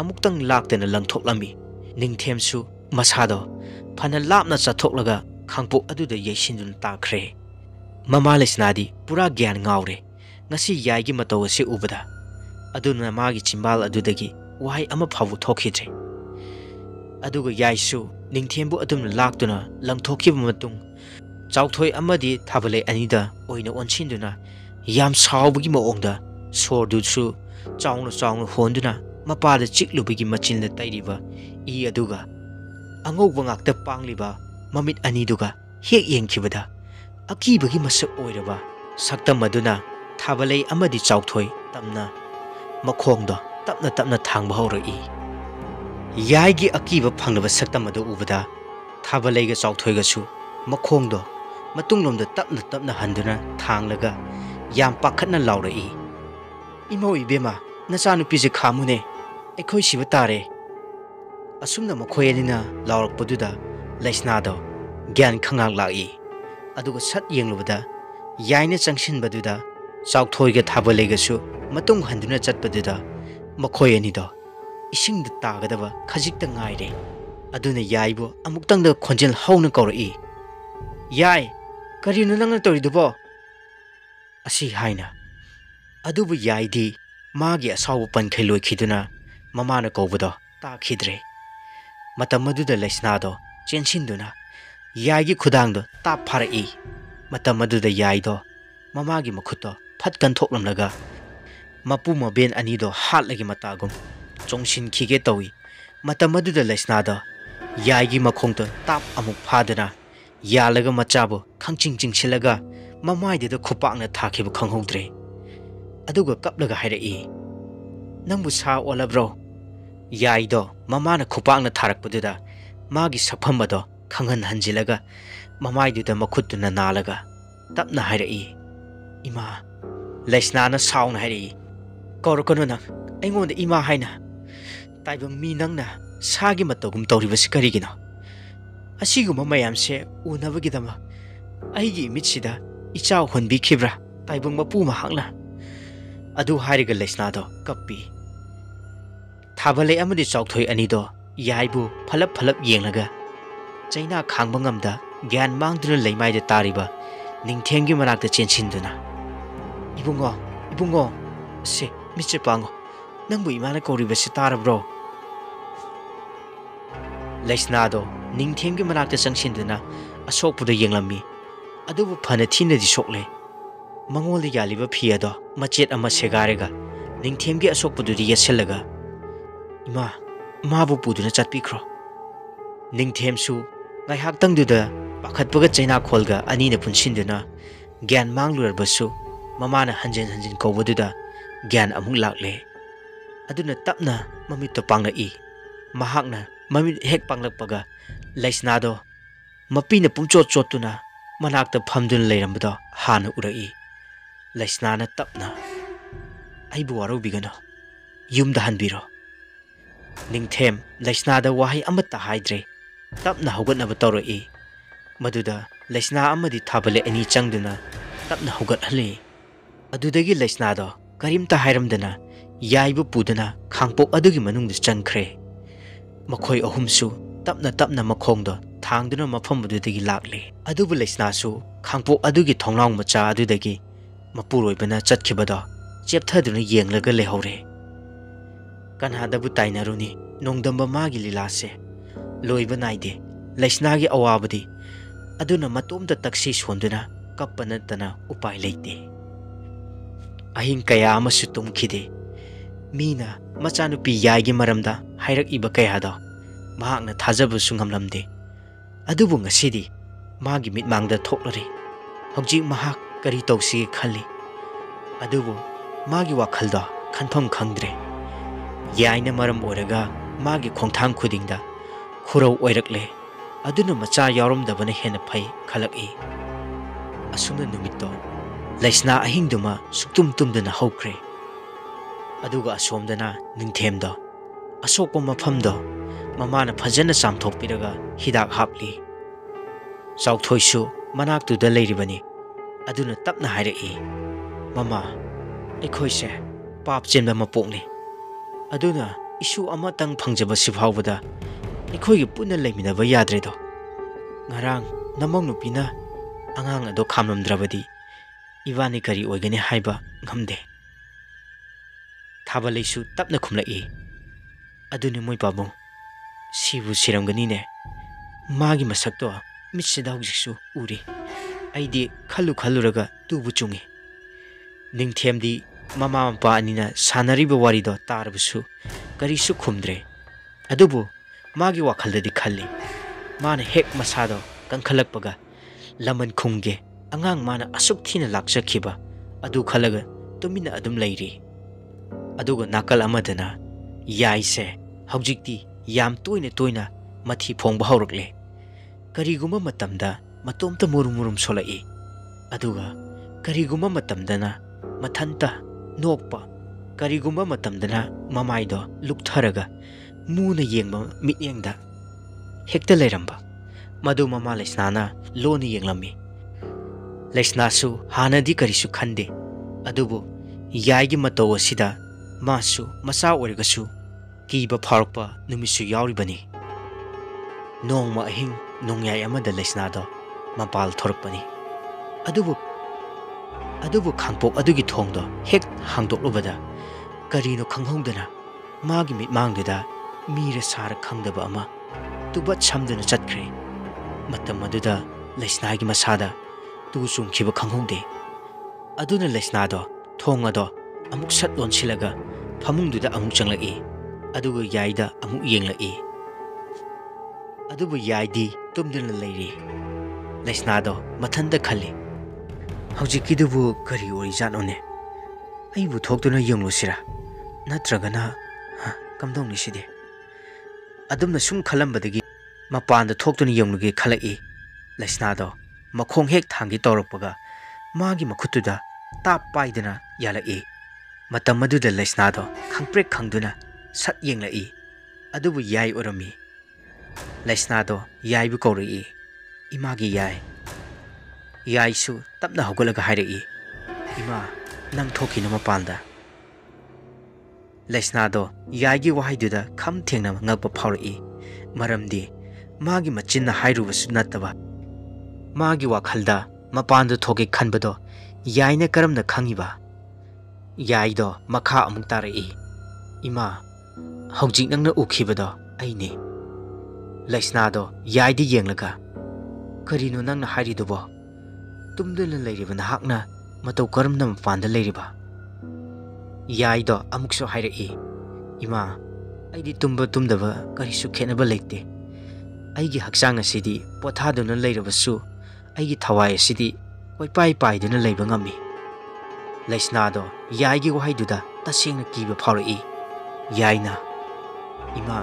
Speaker 1: ꯑꯃꯨꯛꯇꯪ ꯂꯥꯛꯇꯅ ꯂꯪꯊꯣꯛꯂꯝꯃꯤ ꯅꯤꯡꯊꯦꯝꯁꯨ ꯃꯁꯥꯗꯣ ꯐꯅ ꯂꯥꯞꯅ ꯆꯠꯊꯣꯛꯂꯒ ꯈꯥꯡꯄꯣꯛ ꯑꯗꯨꯗ ꯌꯩꯁꯤꯟꯗꯨꯅ ꯇꯥꯈ꯭ꯔꯦ ꯃꯃꯥ ꯂꯩꯁꯅꯥꯗꯤ ꯄꯨꯔꯥ ꯒ꯭ꯌꯥꯟ ꯉꯥꯎꯔꯦ ꯉꯁꯤ ꯌꯥꯏꯒꯤ ꯃꯇꯧ ꯑꯁꯤ ꯎꯕꯗ ꯑꯗꯨꯅ ꯃꯥꯒꯤ ꯆꯤꯝꯕꯥꯜ ꯑꯗꯨꯗꯒꯤ ꯋꯥꯍꯩ ꯑꯃ ꯐꯥꯎꯕ ꯊꯣꯛꯈꯤꯗ꯭ꯔꯦ ꯑꯗꯨꯒ ꯌꯥꯏꯁꯨ ꯅꯤꯡꯊꯦꯝꯕꯨ ꯑꯗꯨꯝꯅ ꯂꯥꯛꯇꯨꯅ ꯂꯪꯊꯣꯛꯈꯤꯕ ꯃꯇꯨꯡ ꯆꯥꯎꯊꯣꯏ ꯑꯃꯗꯤ ꯊꯥꯕꯂꯩ ꯑꯅꯤꯗ ꯑꯣꯏꯅ ꯑꯣꯟꯁꯤꯟꯗꯨꯅ ꯌꯥꯝ ꯁꯥꯎꯕꯒꯤ ꯃꯑꯣꯡꯗ ꯁꯣꯔꯗꯨꯁꯨ ꯆꯥꯎꯅ ꯆꯥꯎꯅ ꯍꯣꯟꯗꯨꯅ ꯃꯄꯥꯗ ꯆꯤꯛꯂꯨꯕꯒꯤ ꯃꯆꯤꯟꯗ ꯇꯩꯔꯤꯕ ꯏ ꯑꯗꯨꯒ ꯑꯉꯧꯕ ꯉꯥꯛꯇ ꯄꯥꯡꯂꯤꯕ mamit aniduga hek yengkhibada akibagi masak oiraba saktam aduna thabalei amadi chauthoi tamna makhongdo tapna tapna thangba haurai yaigi akiba phangnaba saktam adu ubada thabalei ga chauthoi ga su makhongdo matunglomda tapna tapna handuna thanglaga yam pakhatna laurai imo ibema nacha nupi je khamune ekhoi siba tare asumna makhoi anina laurakpaduda laisnado gyan khangak lai aduga sat yenglubada yaina changsinbaduda chauthoi ga thabalei ga su matung handuna chatpaduda makhoi anido isingda tagadaba khajikta ngaire aduna yaibo amuktangda khonjel hauna kaurai yai karino nangna toridubo asi haina adubu yaidi magi asawu pankhai loikhiduna mamana kobado takhidre matamaduda laisnado chensinduna yaigi khudangdo tap pharai matamaduda yaido mamagi makhuto phatkan thoklamlaga mapu maben anido hatlagi matagum chongsin khige tawi matamaduda laisnado yaigi makhongto tap amuk phadana yalaga machabu khangching chingsilaga mamaidida khupakna thakhiba khanghodre aduga kaplaga hairai nangbu sa olabro yaido mamana khupakna tharakpaduda magi saphambado khangan hanjilaga mamaiduda makhutuna nalaga tapna hairai ima laisnana sauna hairai korokono nang aingonda ima haina taibang mi nangna sagi matogum tawribasi karigino asiguma mayamse unabagidama aigi mitsida ichau honbi khibra taibang mapu mahakna adu hairiga laisnado kappi thabalei amadi chauthoi anido yaibu phalap phalap yenglaga chaina khangba ngamda gyan mangduna leimaida tariba ningthengi manakta chensinduna ibungo se miche pango nangbu imana koribasi tarabro laisnado ningthengi manakta changsinduna asokpuda yenglammi adubu phana thinadi sokle mangolda yaliba phiado machet ama segarega ningthengi asokpududi yeselaga ima mabu puduna chatpikhro ningthemsu ngaihaktangduda pakhatpaga chaina kholga anina punsinduna gyan manglurbasu mamana hanjen hanjen kawbaduda gyan amuk lakle aduna tapna mamitta pangai mahakna mamit hek panglakpaga laisnado mapina pumchot chotuna manakta phamdun leirambado hana urai laisnana tapna aibu warubigano yumda hanbiro ningthem laisnada wahai amata haidre tapna hogatnaba tawrai maduda laisna amadi thabale ani changduna tapna hogat hale adudagi laisnado karimta hairamdana yaibu pudana khangpok adugi manungda changkhre makhoi ahumsu tapna tapna makhongdo thangduna mafambududagi lakle adubu laisnasu khangpok adugi thonglaung macha adudagi mapuroibana chatkhibado chepthaduna yenglaga lehore kanhadabu tainaruni nongdamba magi lilase loiba naide laisnagi awabadi aduna matomda taksi sonduna kappanatana upai leite ahing kaya amasu tumkhide mina machanupi yaigi maramda hairak iba kayado mahakna thajabu sungamlamde adubu ngasidi magi mitmangda thoklari hojik mahak kari tawsi khali adubu magi wakhalda khanpham khangdre yaina maram oraga magi khongthang khudingda khurau oirakle aduna macha yaurumdabana hena phai khalaki asumna numitto laisna ahingduma suktum tumdana hokre aduga asomdana ningthemdo asokpa mafamdo mamana phajana chamthokpiraga hidak hapli chauthoisu manaktuda leiribani aduna tapna hairaki mama ekhoise pap chenba mapokni aduna isu amatang phangjaba sifawbada ekhoigi punna leiminaba yadredo ngarang namong nupina angang ado khamlamdrabadi ibani kari oigani haiba ngamde thabalaisu tapna khumlai aduni moi pabong sibu siramgani ne magi masakto mitsida hojiksu uri aidi khaluraga tubu chungi ningthemdi mama mapa anina sanariba warido tarbusu karisu khumdre adubu magi wakaldadi khalli mana hek masado ꯀꯟꯈꯠꯂꯛꯄꯒ ꯂꯃꯟ ꯈꯨꯝꯒꯦ ꯑꯉꯥꯡ ꯃꯥꯅ ꯑꯁꯨꯛ ꯊꯤꯅ ꯂꯥꯛꯆꯈꯤꯕ ꯑꯗꯨ ꯈꯜꯂꯒ ꯇꯨꯃꯤꯟꯅ ꯑꯗꯨꯝ ꯂꯩꯔꯤ ꯑꯗꯨꯒ ꯅꯥꯀꯜ ꯑꯃꯗꯅ ꯌꯥꯏꯁꯦ ꯍꯧꯖꯤꯛꯇꯤ ꯌꯥꯝ ꯇꯣꯏꯅ ꯇꯣꯏꯅ ꯃꯊꯤ ꯐꯣꯡꯕ ꯍꯧꯔꯛꯂꯦ ꯀꯔꯤꯒꯨꯝꯕ ꯃꯇꯝꯗ ꯃꯇꯣꯝꯇ ꯃꯨꯔꯨꯝ ꯃꯨꯔꯨꯝ ꯁꯣꯜꯂꯛꯏ ꯑꯗꯨꯒ ꯀꯔꯤꯒꯨꯝꯕ ꯃꯇꯝꯗꯅ ꯃꯊꯟꯇ ꯅꯣꯛꯄ ꯀꯔꯤꯒꯨꯝꯕ ꯃꯇꯝꯗꯅ ꯃꯃꯥꯏꯗꯣ ꯂꯨꯛꯊꯔꯒ ꯃꯨꯅ ꯌꯦꯡꯕ ꯃꯤꯠꯌꯦꯡꯗ ꯍꯦꯛꯇ ꯂꯩꯔꯝꯕ ꯃꯗꯨ ꯃꯃꯥ ꯂꯩꯁꯅꯥꯅ ꯂꯣꯟꯅ ꯌꯦꯡꯂꯝꯃꯤ ꯂꯩꯁꯅꯥꯁꯨ ꯍꯥꯟꯅꯗꯤ ꯀꯔꯤꯁꯨ ꯈꯟꯗꯦ ꯑꯗꯨꯕꯨ ꯌꯥꯏꯒꯤ ꯃꯇꯧ ꯑꯁꯤꯗ ꯃꯥꯁꯨ ꯃꯆꯥ ꯑꯣꯏꯔꯒꯁꯨ ꯀꯤꯕ ꯐꯥꯎꯔꯛꯄ ꯅꯨꯃꯤꯠꯁꯨ ꯌꯥꯎꯔꯤꯕꯅꯤ ꯅꯣꯡꯃ ꯑꯍꯤꯡ ꯅꯣꯡꯌꯥꯏ ꯑꯃꯗ ꯂꯩꯁꯅꯥꯗꯣ ꯃꯄꯥꯜ ꯊꯣꯔꯛꯄꯅꯤ ꯑꯗꯨꯕꯨ ꯈꯥꯡꯄꯣꯛ ꯑꯗꯨꯒꯤ ꯊꯣꯡꯗꯣ ꯍꯦꯛ ꯍꯥꯡꯗꯣꯛꯂꯨꯕꯗ ꯀꯔꯤꯅꯣ ꯈꯪꯍꯧꯗꯅ ꯃꯥꯒꯤ ꯃꯤꯠꯃꯥꯡꯗꯨꯗ ꯃꯤꯔ ꯁꯥꯔ ꯈꯪꯗꯕ ꯑꯃ ꯇꯨꯕꯠ ꯁꯝꯗꯨꯅ ꯆꯠꯈ꯭ꯔꯦ ꯃꯇꯝ ꯑꯗꯨꯗ ꯂꯩꯁꯅꯥꯒꯤ ꯃꯁꯥꯗ ꯇꯨ ꯆꯨꯡꯈꯤꯕ ꯈꯪꯍꯧꯗꯦ ꯑꯗꯨꯅ ꯂꯩꯁꯅꯥꯗꯣ ꯊꯣꯡ ꯑꯗꯣ ꯑꯃꯨꯛ ꯁꯠ ꯂꯣꯟꯁꯤꯜꯂꯒ ꯐꯃꯨꯡꯗꯨꯗ ꯑꯃꯨꯛ ꯆꯪꯂꯛꯏ ꯑꯗꯨꯒ ꯌꯥꯏꯗ ꯑꯃꯨꯛ ꯌꯦꯡꯂꯛꯏ ꯑꯗꯨꯕꯨ ꯌꯥꯏꯗꯤ ꯇꯨꯝꯗꯨꯅ ꯂꯩꯔꯤ ꯂꯩꯁꯅꯥꯗꯣ ꯃꯊꯟꯇ ꯈꯜꯂꯤ ꯍꯧꯖꯤꯛꯀꯤꯗꯨꯕꯨ ꯀꯔꯤ ꯑꯣꯏꯖꯥꯠꯅꯣꯅꯦ ꯑꯩꯕꯨ ꯊꯣꯛꯇꯨꯅ ꯌꯦꯡꯂꯨꯁꯤꯔꯥ ꯅꯠꯇ꯭ꯔꯒꯅ ꯀꯝꯗꯧꯅꯤ ꯁꯤꯗꯤ ꯑꯗꯨꯝꯅ ꯁꯨꯝ ꯈꯜꯂꯝꯕꯗꯒꯤ ꯃꯄꯥꯟꯗ ꯊꯣꯛꯇꯨꯅ ꯌꯦꯡꯂꯨꯒꯦ ꯈꯜꯂꯛꯏ ꯂꯩꯁꯅꯥꯗꯣ ꯃꯈꯣꯡ ꯍꯦꯛ ꯊꯥꯡꯒꯦ ꯇꯧꯔꯛꯄꯒ ꯃꯥꯒꯤ ꯃꯈꯨꯠꯇꯨꯗ ꯇꯥꯞ ꯄꯥꯏꯗꯨꯅ ꯌꯥꯜꯂꯛꯏ ꯃꯇꯝ ꯑꯗꯨꯗ ꯂꯩꯁꯅꯥꯗꯣ ꯈꯪꯄ꯭ꯔꯦꯛ ꯈꯪꯗꯨꯅ ꯁꯠ ꯌꯦꯡꯂꯛꯏ ꯑꯗꯨꯕꯨ ꯌꯥꯏ ꯑꯣꯏꯔꯝꯃꯤ ꯂꯩꯁꯅꯥꯗꯣ ꯌꯥꯏꯕꯨ ꯀꯧꯔꯛꯏ ꯏꯃꯥꯒꯤ ꯌꯥꯏ ꯌꯥꯏꯁꯨ ꯇꯞꯅ ꯍꯧꯒꯠꯂꯒ ꯍꯥꯏꯔꯛꯏ ꯏꯃꯥ ꯅꯪ ꯊꯣꯛꯈꯤꯅꯨ ꯃꯄꯥꯟꯗ ꯂꯩꯁꯅꯥꯗꯣ ꯌꯥꯏꯒꯤ ꯋꯥꯍꯩꯗꯨꯗ ꯈꯝ ꯊꯦꯡꯅ ꯉꯛꯄ ꯐꯥꯎꯔꯛꯏ ꯃꯔꯝꯗꯤ ꯃꯥꯒꯤ ꯃꯆꯤꯟꯅ ꯍꯥꯏꯔꯨꯕꯁꯨ ꯅꯠꯇꯕ ꯃꯥꯒꯤ ꯋꯥꯈꯜꯗ ꯃꯄꯥꯟꯗ ꯊꯣꯛꯀꯦ ꯈꯟꯕꯗꯣ ꯌꯥꯏꯅ ꯀꯔꯝꯅ ꯈꯪꯉꯤꯕ ꯌꯥꯏꯗꯣ ꯃꯈꯥ ꯑꯃꯨꯛ ꯇꯥꯔꯛꯏ ꯏꯃꯥ ꯍꯧꯖꯤꯛ ꯅꯪꯅ ꯎꯈꯤꯕꯗꯣ ꯑꯩꯅꯤ ꯂꯩꯁꯅꯥꯗꯣ ꯌꯥꯏꯗ ꯌꯦꯡꯂꯒ ꯀꯔꯤꯅꯣ ꯅꯪꯅ ꯍꯥꯏꯔꯤꯗꯨꯕꯣ ꯇꯨꯝꯗꯨꯅ ꯂꯩꯔꯤꯕ ꯅꯍꯥꯛꯅ ꯃꯇꯧ ꯀꯔꯝꯅ ꯃꯄꯥꯟꯗ ꯂꯩꯔꯤꯕ ꯌꯥꯏꯗꯣ ꯑꯃꯨꯛꯁꯨ ꯍꯥꯏꯔꯛꯏ ꯏꯃꯥ ꯑꯩꯗꯤ ꯇꯨꯝꯕ ꯇꯨꯝꯗꯕ ꯀꯔꯤꯁꯨ ꯈꯦꯠꯅꯕ ꯂꯩꯇꯦ ꯑꯩꯒꯤ ꯍꯛꯆꯥꯡ ꯑꯁꯤꯗꯤ ꯄꯣꯊꯥꯗꯨꯅ ꯂꯩꯔꯕꯁꯨ ꯑꯩꯒꯤ ꯊꯋꯥꯏ ꯑꯁꯤꯗꯤ ꯀꯣꯏꯄꯥꯏ ꯄꯥꯏꯗꯨꯅ ꯂꯩꯕ ꯉꯝꯃꯤ ꯂꯩꯁꯅꯥꯗꯣ ꯌꯥꯏꯒꯤ ꯋꯥꯍꯩꯗꯨꯗ ꯇꯁꯦꯡꯅ ꯀꯤꯕ ꯐꯥꯎꯔꯛꯏ ꯌꯥꯏꯅ ꯏꯃꯥ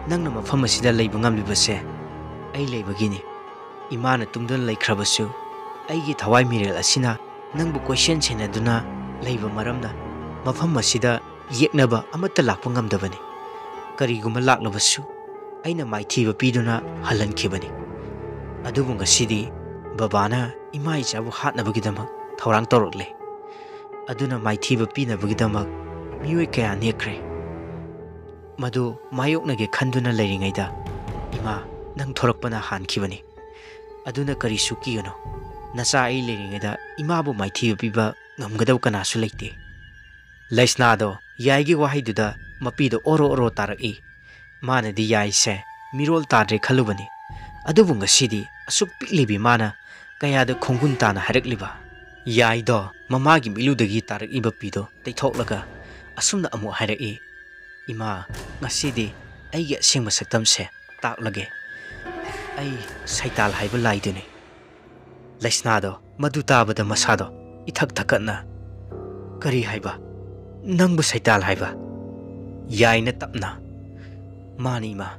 Speaker 1: ꯅꯪꯅ ꯃꯐꯝ ꯑꯁꯤꯗ ꯂꯩꯕ ꯉꯝꯂꯤꯕꯁꯦ ꯑꯩ ꯂꯩꯕꯒꯤꯅꯤ ꯏꯃꯥꯅ ꯇꯨꯝꯗꯨꯅ ꯂꯩꯈ꯭ꯔꯕꯁꯨ ꯑꯩꯒꯤ ꯊꯋꯥꯏ ꯃꯤꯔꯦꯜ ꯑꯁꯤꯅ ꯅꯪꯕꯨ ꯀꯣꯏꯁꯦꯟ ꯁꯦꯟꯅꯗꯨꯅ ꯂꯩꯕ ꯃꯔꯝꯅ ꯃꯐꯝ ꯑꯁꯤꯗ ꯌꯦꯛꯅꯕ ꯑꯃꯠꯇ ꯂꯥꯛꯄ ꯉꯝꯗꯕꯅꯤ ꯀꯔꯤꯒꯨꯝꯕ ꯂꯥꯛꯂꯕꯁꯨ ꯑꯩꯅ ꯃꯥꯏꯊꯤꯕ ꯄꯤꯗꯨꯅ ꯍꯜꯍꯟꯈꯤꯕꯅꯤ ꯑꯗꯨꯕꯨ ꯉꯁꯤꯗꯤ ꯕꯕꯥꯅ ꯏꯃꯥ ꯏꯆꯥꯕꯨ ꯍꯥꯠꯅꯕꯒꯤꯗꯃꯛ ꯊꯧꯔꯥꯡ ꯇꯧꯔꯛꯂꯦ ꯑꯗꯨꯅ ꯃꯥꯏꯊꯤꯕ ꯄꯤꯅꯕꯒꯤꯗꯃꯛ ꯃꯤꯑꯣꯏ ꯀꯌꯥ ꯅꯦꯛꯈ꯭ꯔꯦ ꯃꯗꯨ ꯃꯥꯌꯣꯛꯅꯒꯦ ꯈꯟꯗꯨꯅ ꯂꯩꯔꯤꯉꯩꯗ ꯏꯃꯥ ꯅꯪ ꯊꯣꯔꯛꯄꯅ ꯍꯥꯟꯈꯤꯕꯅꯤ ꯑꯗꯨꯅ ꯀꯔꯤꯁꯨ ꯀꯤꯒꯅꯨ ꯅꯆꯥ ꯑꯩ ꯂꯩꯔꯤꯉꯩꯗ ꯏꯃꯥꯕꯨ ꯃꯥꯏꯊꯤꯕ ꯄꯤꯕ ꯉꯝꯒꯗꯕ ꯀꯅꯥꯁꯨ ꯂꯩꯇꯦ ꯂꯩꯁꯅꯥꯗꯣ ꯌꯥꯏꯒꯤ ꯋꯥꯍꯩꯗꯨꯗ ꯃꯄꯤꯗꯣ ꯑꯣꯔꯣ ꯑꯣꯔꯣ ꯇꯥꯔꯛꯏ ꯃꯥꯅꯗꯤ ꯌꯥꯏꯁꯦ ꯃꯤꯔꯣꯜ ꯇꯥꯗ꯭ꯔꯦ ꯈꯜꯂꯨꯕꯅꯤ ꯑꯗꯨꯕꯨ ꯉꯁꯤꯗꯤ ꯑꯁꯨꯛ ꯄꯤꯛꯂꯤꯕꯤ ꯃꯥꯅ ꯀꯌꯥꯗ ꯈꯣꯡꯒꯨꯟ ꯇꯥꯅ ꯍꯥꯏꯔꯛꯂꯤꯕ ꯌꯥꯏꯗꯣ ꯃꯃꯥꯒꯤ ꯃꯤꯠꯂꯨꯗꯒꯤ ꯇꯥꯔꯛꯏꯕ ꯄꯤꯗꯣ ꯇꯩꯊꯣꯛꯂꯒ ꯑꯁꯨꯝꯅ ꯑꯃꯨꯛ ꯍꯥꯏꯔꯛꯏ ꯏꯃꯥ ꯉꯁꯤꯗꯤ ꯑꯩꯒꯤ ꯑꯁꯦꯡꯕ ꯁꯛꯇꯝꯁꯦ ꯇꯥꯛꯂꯒꯦ ꯑꯩ ꯁꯩꯇꯥꯜ ꯍꯥꯏꯕ ꯂꯥꯏꯗꯨꯅꯤ ꯂꯩꯁꯅꯥꯗꯣ ꯃꯗꯨ ꯇꯥꯕꯗ ꯃꯁꯥꯗꯣ ꯏꯊꯛ ꯊꯛꯀꯠꯅ ꯀꯔꯤ ꯍꯥꯏꯕ ꯅꯪꯕꯨ ꯁꯩꯇꯥꯜ ꯍꯥꯏꯕ ꯌꯥꯏꯅ ꯇꯞꯅ ꯃꯥꯅꯤ ꯏꯃꯥ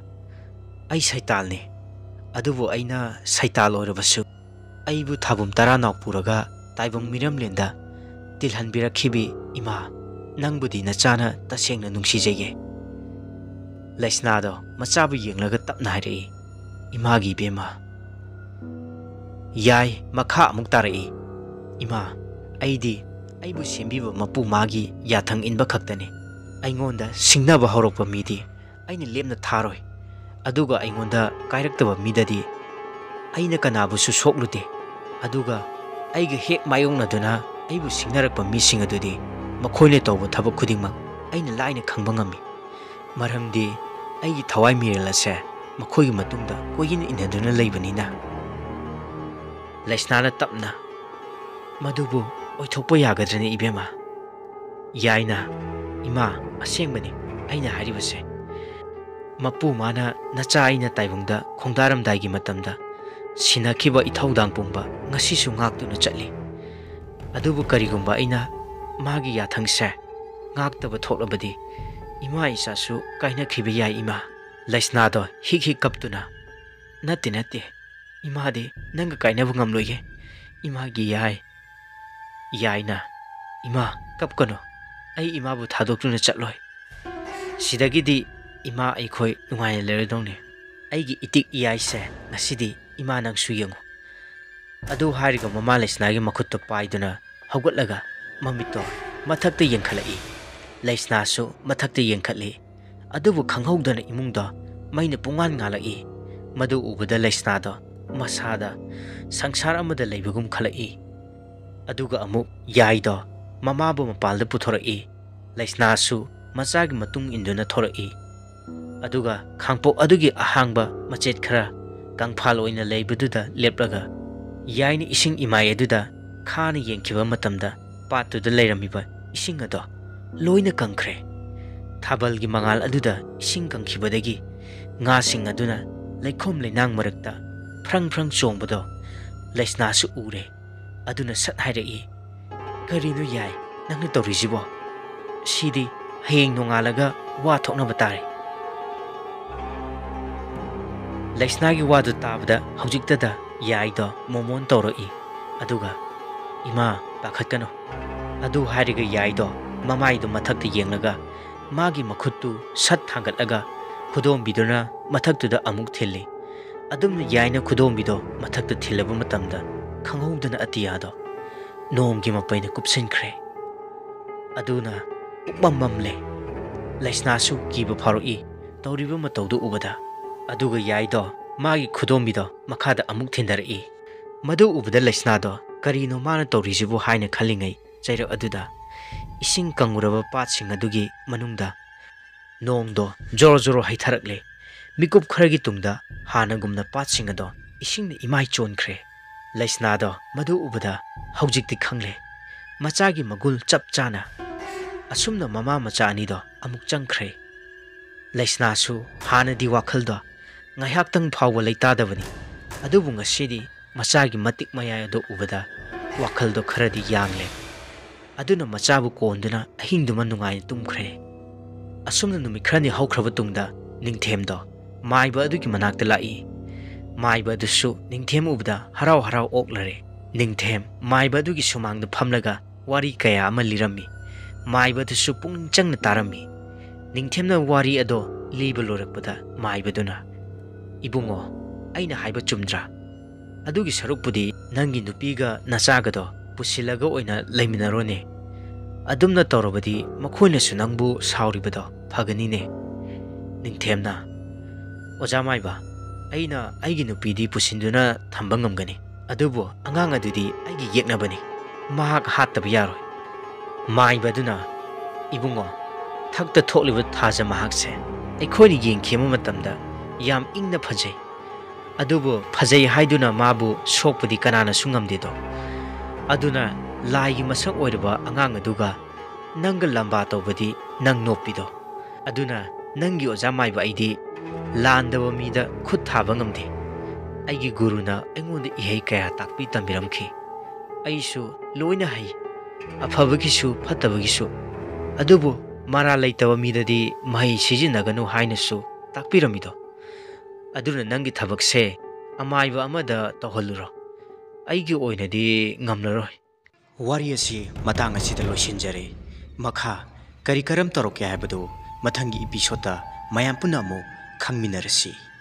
Speaker 1: ꯑꯩ ꯁꯩꯇꯥꯜꯅꯤ ꯑꯗꯨꯕꯨ ꯑꯩꯅ ꯁꯩꯇꯥꯜ ꯑꯣꯏꯔꯕꯁꯨ ꯑꯩꯕꯨ ꯊꯥꯕꯨꯝ ꯇꯔꯥꯅꯥꯎ ꯄꯨꯔꯒ ꯇꯥꯏꯕꯪ ꯃꯤꯔꯝꯂꯦꯟꯗ ꯇꯤꯜꯍꯟꯕꯤꯔꯛꯈꯤꯕꯤ ꯏꯃꯥ ꯅꯪꯕꯨꯗꯤ ꯅꯆꯥꯅ ꯇꯁꯦꯡꯅ ꯅꯨꯡꯁꯤꯖꯩꯌꯦ ꯂꯩꯁꯅꯥꯗꯣ ꯃꯆꯥꯕꯨ ꯌꯦꯡꯂꯒ ꯇꯞꯅ ꯍꯥꯏꯔꯛꯏ ꯏꯃꯥꯒꯤ ꯏꯕꯦꯝꯃ ꯌꯥꯏ ꯃꯈꯥ ꯑꯃꯨꯛ ꯇꯥꯔꯛꯏ ꯏꯃꯥ ꯑꯩꯗꯤ ꯑꯩꯕꯨ ꯁꯦꯝꯕꯤꯕ ꯃꯄꯨ ꯃꯥꯒꯤ ꯌꯥꯊꯪ inba ꯈꯛꯇꯅꯤ ꯑꯩꯉꯣꯟꯗ ꯁꯤꯡꯅꯕ ꯍꯧꯔꯛꯄ ꯃꯤꯗꯤ ꯑꯩꯅ ꯂꯦꯝꯅ ꯊꯥꯔꯣꯏ ꯑꯗꯨꯒ ꯑꯩꯉꯣꯟꯗ ꯀꯥꯏꯔꯛꯇꯕ ꯃꯤꯗꯗꯤ ꯑꯩꯅ ꯀꯅꯥꯕꯨꯁꯨ ꯁꯣꯛꯂꯨꯗꯦ ꯑꯗꯨꯒ ꯑꯩꯒ ꯍꯦꯛ ꯃꯥꯌꯣꯛꯅꯗꯨꯅ ꯑꯩꯕꯨ ꯁꯤꯡꯅꯔꯛꯄ ꯃꯤꯁꯤꯡ ꯑꯗꯨꯗꯤ ꯃꯈꯣꯏꯅ ꯇꯧꯕ ꯊꯕꯛ ꯈꯨꯗꯤꯡꯃꯛ ꯑꯩꯅ ꯂꯥꯏꯅ ꯈꯪꯕ ꯉꯝꯃꯤ ꯃꯔꯝꯗꯤ ꯑꯩꯒꯤ ꯊꯋꯥꯏ ꯃꯤꯔꯦꯜ ꯑꯁꯦ ꯃꯈꯣꯏꯒꯤ ꯃꯇꯨꯡꯗ ꯀꯣꯏꯏꯟ ꯏꯟꯅꯗꯨꯅ ꯂꯩꯕꯅꯤꯅ ꯂꯩꯁꯅꯥꯅ ꯇꯞꯅ ꯃꯗꯨꯕꯨ ꯑꯣꯏꯊꯣꯛꯄ ꯌꯥꯒꯗ꯭ꯔꯅꯤ ꯏꯕꯦꯝꯃ ꯌꯥꯏꯅ ꯏꯃꯥ ꯑꯁꯦꯡꯕꯅꯤ ꯑꯩꯅ ꯍꯥꯏꯔꯤꯕꯁꯦ ꯃꯄꯨ ꯃꯥꯅ ꯅꯆꯥ ꯑꯩꯅ ꯇꯥꯏꯕꯪꯗ ꯈꯣꯡꯗꯥꯔꯝꯗꯥꯏꯒꯤ ꯃꯇꯝꯗ sinakhiba ithaudang pumba ngasisu ngaktuna chatli adubu karigumba aina magi yathangse ngaktaba tholabadi ima isasu kaina khiba yai ima laisna do hik kaptuna natti ima de nanga kaina bu ngamloye ima gi yaina ima kapkano ai ima bu thadokuna chatloi sidagidi ima ai khoi nungai leredongni aigi itik iyai se ngasidi ima nang suyengu adu hariga mama laisna gi makhutto paiduna haugatlaga mamito mathakta yenkhalai laisna su mathakta yenkhatli adubu khanghowdana imungda maina pungan ngalai madu ubada laisna do masada sangsara amada leibagum khalai aduga amuk yai do mama bu mapalda puthorai laisna su machagi matung induna thorai aduga khangpo adugi ahangba machet khara kangphal oina leibududa lepraga yaini ising imai aduda khana yenkhiba matamda patuda leiramiba ising ado loina kangkhre thabalgi mangal aduda ising kangkhibadagi nga sing aduna leikhom leinang marakta phrang chongbodo laisna su ure aduna sat hairai karino yai nangna torisibo sidi hayeng nongalaga wa thokna batare laisna gi wadu tabda hojiktada yai do momon toroi aduga ima pakhatkano adu hariga yai do mamai do mathakta yenglaga magi makhuttu sat thangatlaga khudom biduna mathaktuda amuk thilli adumna yaina khudom bido mathakta thilabu matamda khangowdana atiya do nomgi mapaina kupsinkhre aduna ukmamle laisna su kiba pharoi tawriba matawdu ubada aduga yai do magi khudom bido makhada amuk thindarai madu ubada laisna do karino mana tawrisibu haina khalingai chaira aduda ising kanguraba patsing adugi manungda nongdo joro haitharakle mikup kharagi tungda hanagumna patsing ado isingna imai chonkhre laisna do madu ubada haujikti khangle machagi magul chap chana asumna mama macha ani do amuk changkhre laisna su hana di wakhal do ngaihaktang phawwa leitadabani adubu ngasidi machagi matik maya do ubada wakhal do kharadi yangle aduna machabu konduna ahingduma nungai tumkhre asumna numi khrani haukraba tungda ningthem do maiba adugi manakta lai maiba dusu ningthem ubda harau oklare ningthem maiba adugi sumangda phamlaga wari kaya ama lirami maiba dusu pung changna tarami ningthemna wari ado liba lorakpada maiba duna ibungo aina haiba chumdra adugi sarukpudi nangi nupiga nachaga do pusilaga oina leiminarone adumna torobadi makhoina sunangbu sauribado phaganine ningthemna ojamaiba aina aigi nupidi pusinduna thamba ngamgani adubu angang adudi aigi yeknabani mahak hattaba yaroi maibaduna ibungo thakta thokliba thaja mahakse aikhoni yengkhema matamda yam ingna phajai adubu phajai haiduna mabu sokpudi kanana sungamde do aduna lai masak oirba angang aduga nanga lamba tawbadi nang nopido aduna nangi ojamai ba aidi landaba mida khut thaba ngamde aigi guruna engonda ihei kaya takpi tambiramkhi aisu loina hai afhabagisu phatabagisu adubu mara laitaba midadi mai sijinaganu hainasu takpiramido aduna nangi thabakse amaiba amada tawhaluro aigi oinadi ngamlaroi wari asi matang asida loisinjare makha kari karam toroke haibadu mathangi episode mayam puna amu khangminarasi.